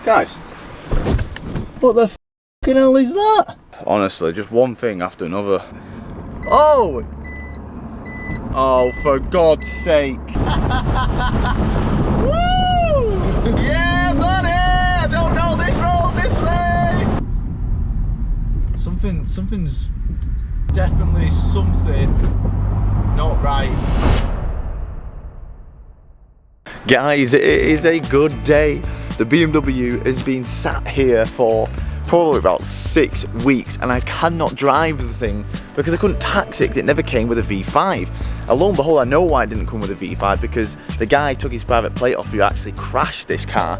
Guys, what the fucking hell is that? Honestly, just one thing after another. Oh! Oh, for God's sake. Woo! Yeah, buddy! I don't know this road this way! Something's definitely something not right. Guys, it is a good day. The BMW has been sat here for probably about 6 weeks and I cannot drive the thing because I couldn't tax it because it never came with a V5. And lo and behold, I know why it didn't come with a V5, because the guy took his private plate off who actually crashed this car.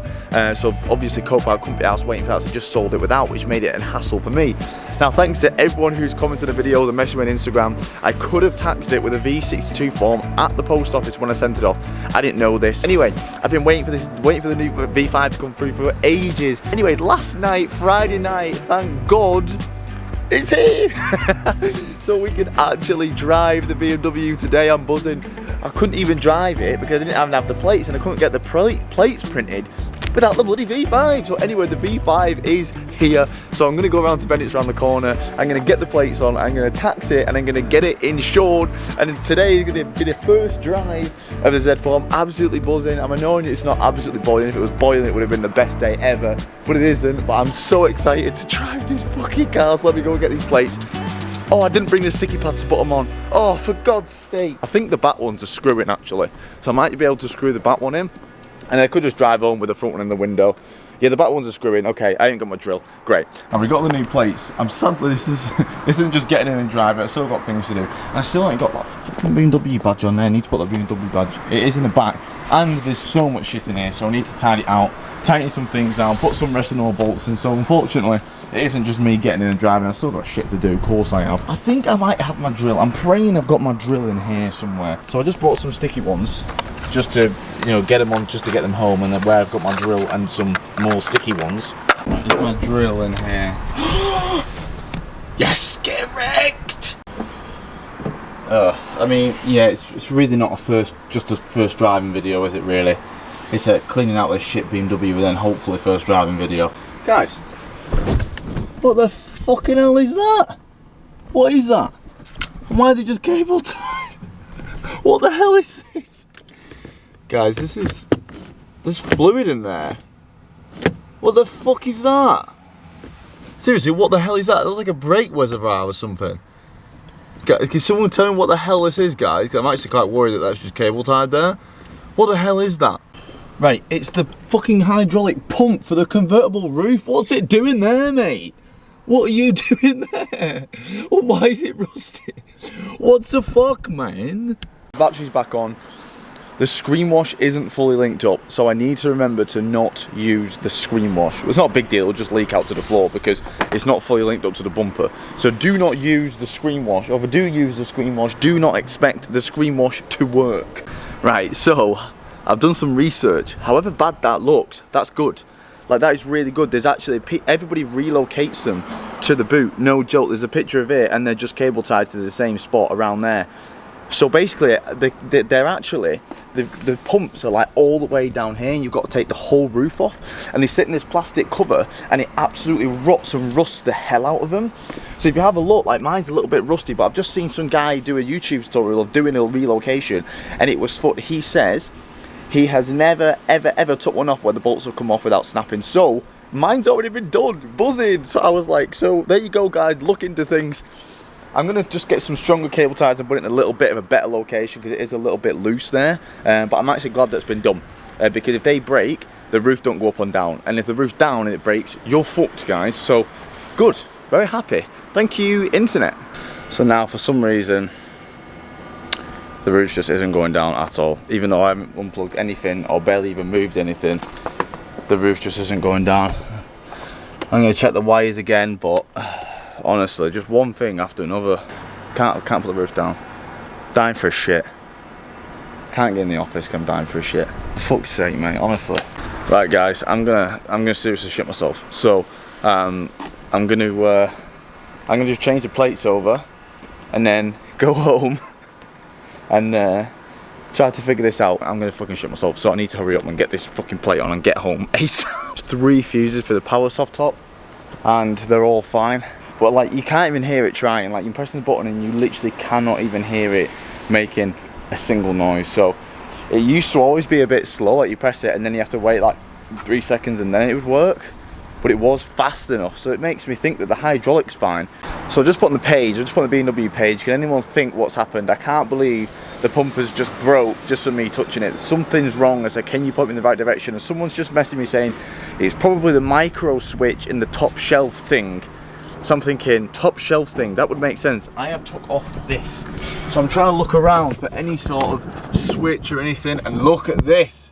So obviously Copart couldn't be out waiting for that, so just sold it without, which made it a hassle for me. Now, thanks to everyone who's commented the videos and messaged me on Instagram, I could have taxed it with a V62 form at the post office when I sent it off. I didn't know this. Anyway, I've been waiting for the new V5 to come through for ages. Anyway, last night, Friday night, thank God, it's here. So we could actually drive the BMW today. I'm buzzing. I couldn't even drive it because I didn't have the plates and I couldn't get the plates printed without the bloody V5. So anyway, the V5 is here. So I'm going to go around to Bennett's around the corner. I'm going to get the plates on. I'm going to tax it and I'm going to get it insured. And today is going to be the first drive of the Z4. I'm absolutely buzzing. I'm annoyed it's not absolutely boiling. If it was boiling, it would have been the best day ever. But it isn't. But I'm so excited to drive this fucking car. So let me go get these plates. Oh, I didn't bring the sticky pads to put them on. Oh, for God's sake. I think the back ones are screwing actually. So I might be able to screw the back one in. And I could just drive home with the front one in the window. Yeah, the back ones are screwing. Okay, I ain't got my drill. Great. And we got the new plates. I'm sadly, this isn't just getting in and driving. I've still got things to do. And I still ain't got that fucking BMW badge on there. I need to put that BMW badge. It is in the back. And there's so much shit in here, so I need to tidy it out, tighten some things down, put some resting bolts in. So unfortunately, it isn't just me getting in and driving. I've still got shit to do. Of course I have. I think I might have my drill. I'm praying I've got my drill in here somewhere. So I just brought some sticky ones, just to, you know, get them on, just to get them home, and then where I've got my drill and some more sticky ones. Right, get my drill in here. Yes, get wrecked! I mean, yeah, it's really not just a first driving video, is it really? It's a cleaning out this shit BMW and then hopefully first driving video. Guys, what the fucking hell is that? What is that? And why is it just cable tied? What the hell is this? Guys, there's fluid in there. What the fuck is that? Seriously, what the hell is that? That looks like a brake reservoir or something. Can someone tell me what the hell this is, guys? 'Cause I'm actually quite worried that that's just cable tied there. What the hell is that? Right, it's the fucking hydraulic pump for the convertible roof. What's it doing there, mate? What are you doing there? Well, why is it rusty? What the fuck, man? Battery's back on. The screen wash isn't fully linked up, so I need to remember to not use the screen wash. It's not a big deal, it'll just leak out to the floor because it's not fully linked up to the bumper. So do not use the screen wash, or if I do use the screen wash, do not expect the screen wash to work. Right, so I've done some research. However bad that looks, that's good. Like, that is really good. There's actually, everybody relocates them to the boot, no joke. There's a picture of it and they're just cable tied to the same spot around there. So basically, they're actually, the pumps are like all the way down here and you've got to take the whole roof off. And they sit in this plastic cover and it absolutely rots and rusts the hell out of them. So if you have a look, like mine's a little bit rusty, but I've just seen some guy do a YouTube tutorial of doing a relocation and it was foot. He says he has never, ever took one off where the bolts have come off without snapping. So mine's already been done, buzzing. So I was like, so there you go, guys, look into things. I'm going to just get some stronger cable ties and put it in a little bit of a better location because it is a little bit loose there. But I'm actually glad that's been done because if they break, the roof don't go up and down. And if the roof's down and it breaks, you're fucked, guys. So good, very happy. Thank you, internet. So now for some reason, the roof just isn't going down at all. Even though I haven't unplugged anything or barely even moved anything, the roof just isn't going down. I'm going to check the wires again, but honestly, just one thing after another. Can't put the roof down. Dying for a shit. Can't get in the office 'cause I'm dying for a shit. For fuck's sake, mate, honestly. Right, guys, I'm gonna seriously shit myself. So I'm gonna just change the plates over and then go home and try to figure this out. I'm gonna fucking shit myself, so I need to hurry up and get this fucking plate on and get home ASAP. 3 fuses for the power soft top, and they're all fine. But like, you can't even hear it trying. Like, you're pressing the button and you literally cannot even hear it making a single noise. So it used to always be a bit slow, like you press it and then you have to wait like 3 seconds and then it would work. But it was fast enough, so it makes me think that the hydraulic's fine. So just put on the page, I just put on the BMW page. Can anyone think what's happened? I can't believe the pumpers just broke just from me touching it. Something's wrong. I said, can you point me in the right direction? And someone's just messaged me saying it's probably the micro switch in the top shelf thing. So I'm thinking, top shelf thing, that would make sense. I have took off this, so I'm trying to look around for any sort of switch or anything, and look at this.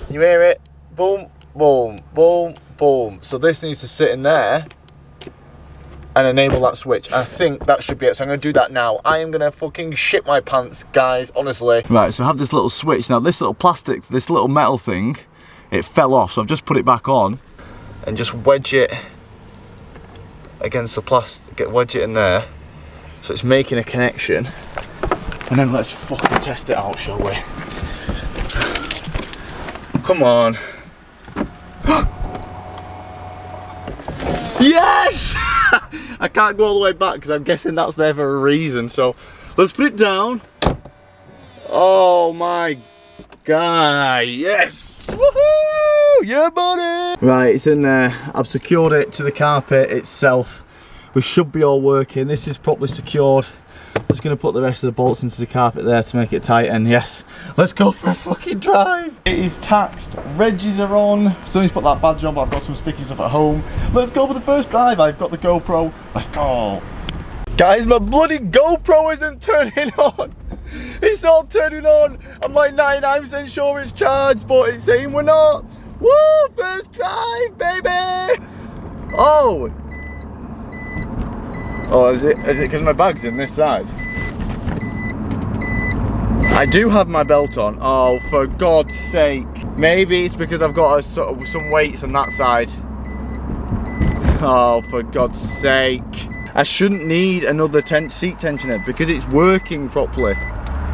You hear it? Boom, boom, boom, boom. So this needs to sit in there and enable that switch. I think that should be it, so I'm gonna do that now. I am gonna fucking shit my pants, guys, honestly. Right, so I have this little switch. Now this little plastic, this little metal thing, it fell off, so I've just put it back on and just wedge it against the plastic, wedge it in there, so it's making a connection. And then let's fucking test it out, shall we? Come on. Yes! I can't go all the way back because I'm guessing that's there for a reason, so let's put it down. Oh my god, yes! Woohoo! Yeah, buddy! Right, it's in there. I've secured it to the carpet itself. We should be all working. This is properly secured. Just gonna put the rest of the bolts into the carpet there to make it tight, and yes, let's go for a fucking drive. It is taxed, Reggies are on. Still need to put that badge on, but I've got some sticky stuff at home. Let's go for the first drive. I've got the GoPro. Let's go. Guys, my bloody GoPro isn't turning on. It's not turning on. I'm like 99% sure it's charged, but it's saying we're not. Woo, first drive, baby. Oh. Oh, is it because my bag's in this side? I do have my belt on. Oh, for God's sake. Maybe it's because I've got some weights on that side. Oh, for God's sake. I shouldn't need another seat tensioner because it's working properly.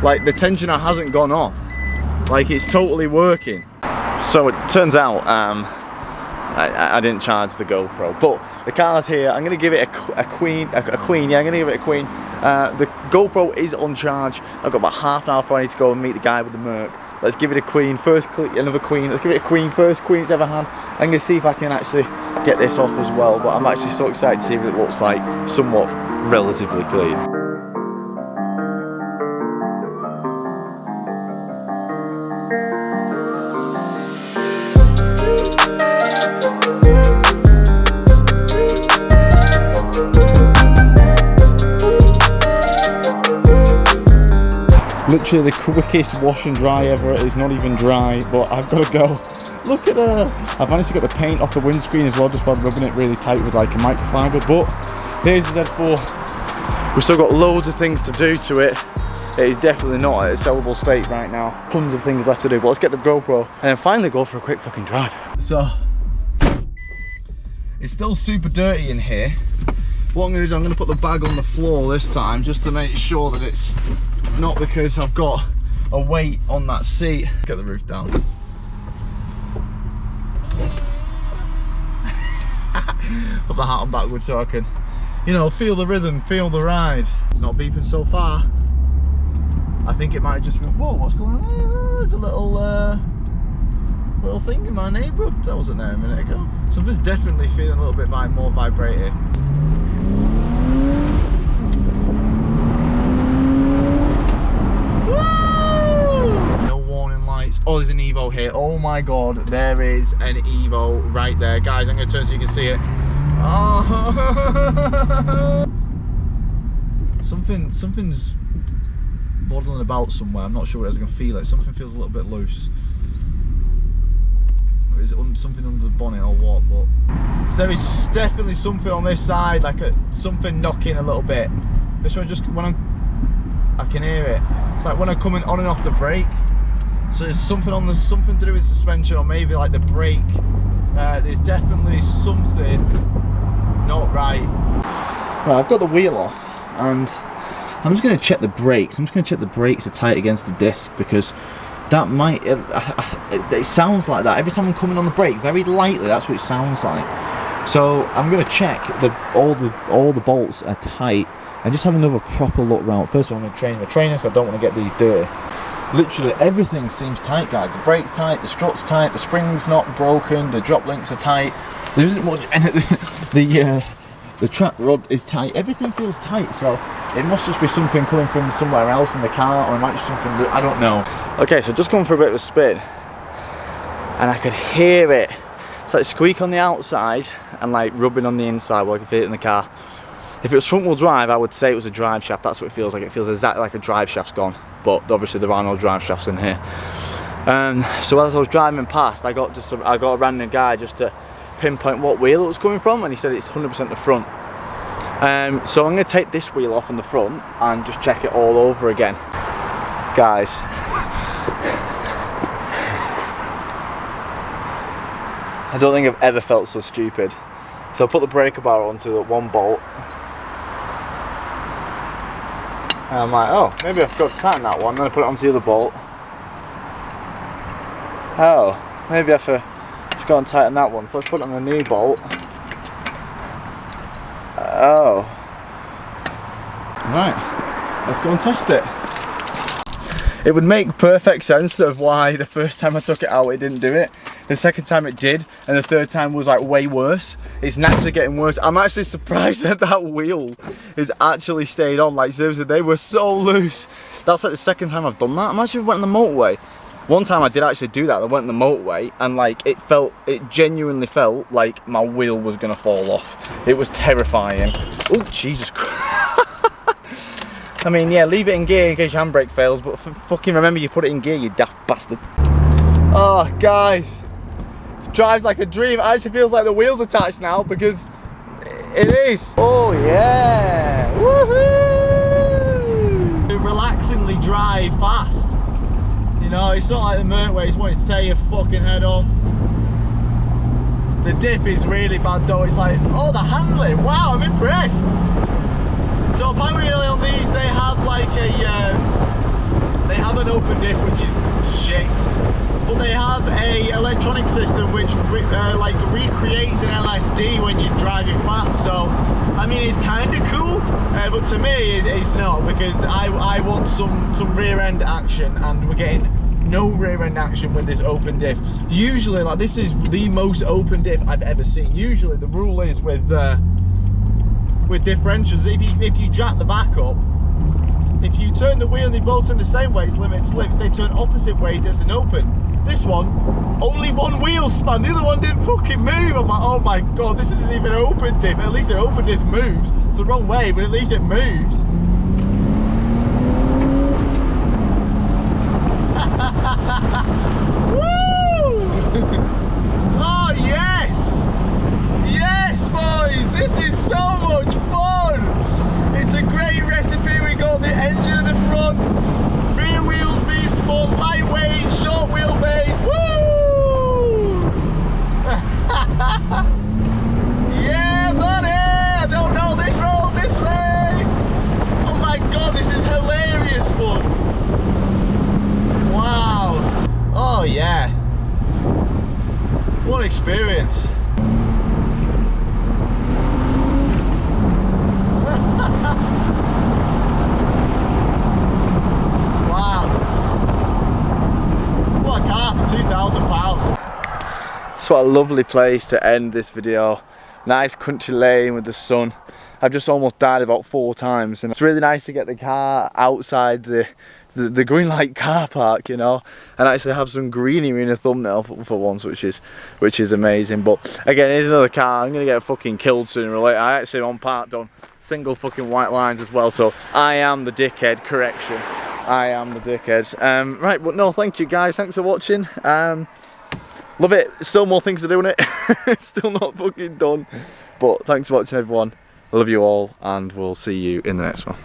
Like, the tensioner hasn't gone off. Like, it's totally working. So it turns out I didn't charge the GoPro, but the car's here. I'm gonna give it a queen. Yeah, I'm gonna give it a queen. The GoPro is on charge. I've got about half an hour before I need to go and meet the guy with the Merc. Let's give it a queen. First, another queen. Let's give it a queen. First queen it's ever had. I'm gonna see if I can actually get this off as well. But I'm actually so excited to see what it looks like, somewhat relatively clean. Literally the quickest wash and dry ever. It's not even dry, but I've got to go. Look at her. I've managed to get the paint off the windscreen as well, just by rubbing it really tight with like a microfiber. But here's the Z4. We've still got loads of things to do to it. It is definitely not at a sellable state right now. Tons of things left to do, but let's get the GoPro and then finally go for a quick fucking drive. So, it's still super dirty in here. What I'm going to do is I'm going to put the bag on the floor this time, just to make sure that it's not because I've got a weight on that seat. Get the roof down. Put the hat on backwards so I can, you know, feel the rhythm, feel the ride. It's not beeping so far. I think it might just be, whoa, what's going on? Oh, there's a little thing in my neighbourhood. That wasn't there a minute ago. Something's definitely feeling a little bit more vibrating. Oh, there's an Evo here. Oh my god, there is an Evo right there. Guys, I'm going to turn so you can see it. Oh. Something's waddling about somewhere. I'm not sure what it is. I can feel it. Something feels a little bit loose. Or is it something under the bonnet or what? But so there is definitely something on this side, like something knocking a little bit. This one, just when I can hear it. It's like when I'm coming on and off the brake. So there's something something to do with suspension, or maybe like the brake. There's definitely something not right. Right, I've got the wheel off, and I'm just going to check the brakes. I'm just going to check the brakes are tight against the disc, because That might, it sounds like that. Every time I'm coming on the brake, very lightly, that's what it sounds like. So I'm going to check that all the bolts are tight and just have another proper look round. First of all, I'm going to change my trainers because I don't want to get these dirty. Literally everything seems tight, guys. The brake's tight, the strut's tight, the spring's not broken, the drop links are tight. There isn't much, and the track rod is tight. Everything feels tight, so it must just be something coming from somewhere else in the car, or it might be something that I don't know. Okay, so just going for a bit of a spin, and I could hear it. It's like squeak on the outside and like rubbing on the inside while I can feel it in the car. If it was front wheel drive, I would say it was a drive shaft. That's what it feels like. It feels exactly like a drive shaft's gone, but obviously there are no drive shafts in here. So as I was driving past, I got a random guy just to pinpoint what wheel it was coming from, and he said it's 100% the front. So I'm going to take this wheel off on the front and just check it all over again. Guys, I don't think I've ever felt so stupid. So I put the breaker bar onto the one bolt, and I'm like, oh, maybe I forgot to tighten that one. Then I put it onto the other bolt. Oh, maybe I forgot to tighten that one. So let's put it on the new bolt. Oh. Right, let's go and test it. It would make perfect sense of why the first time I took it out it didn't do it. The second time it did, and the third time was like way worse. It's naturally getting worse. I'm actually surprised that that wheel is actually stayed on. Like seriously, they were so loose. That's like the second time I've done that. Imagine if I went on the motorway. One time I did actually do that. I went on the motorway and like it genuinely felt like my wheel was gonna fall off. It was terrifying. Oh Jesus Christ. I mean, yeah, leave it in gear in case your handbrake fails, but fucking remember you put it in gear, you daft bastard. Oh guys, drives like a dream. It actually feels like the wheel's attached now because it is. Oh yeah, woohoo! You relaxingly drive fast. You know, it's not like the motorway, it's wanting to tear your fucking head off. The dip is really bad though. It's like, oh, the handling, wow, I'm impressed. So apparently on these they have like they have an open diff, which is shit. But they have a electronic system which like recreates an LSD when you're driving fast. So I mean, it's kind of cool, but to me it's not, because I want some rear end action, and we're getting no rear end action with this open diff. Usually, like, this is the most open diff I've ever seen. Usually the rule is with differentials, if you jack the back up, if you turn the wheel and they both turn the same way, it's limit slip. If they turn opposite way, it's an open. This one, only one wheel span, the other one didn't fucking move. I'm like, oh my god, this isn't even an open diff. At least an open diff moves. It's the wrong way, but at least it moves. Woo! Oh yes! Yes, boys! This is so much fun! It's a great recipe. We got the engine in the front, rear wheels being small, lightweight, short wheelbase. Woo! Yeah, buddy! I don't know this road, this way! Oh my god, this is hilarious fun! Wow! Oh yeah! What experience! Wow! What a car for £2,000. So what a lovely place to end this video. Nice country lane with the sun. I've just almost died about 4 times, and it's really nice to get the car outside the green light car park, you know, and actually have some greenery in a thumbnail for once, which is amazing. But again, here's another car. I'm gonna get fucking killed sooner or later. I actually on part done single fucking white lines as well, so I am the dickhead. Correction, I am the dickhead. Right, but no, thank you guys, thanks for watching. Love it. Still more things to do in it. It's still not fucking done, but thanks for watching everyone. I love you all, and we'll see you in the next one.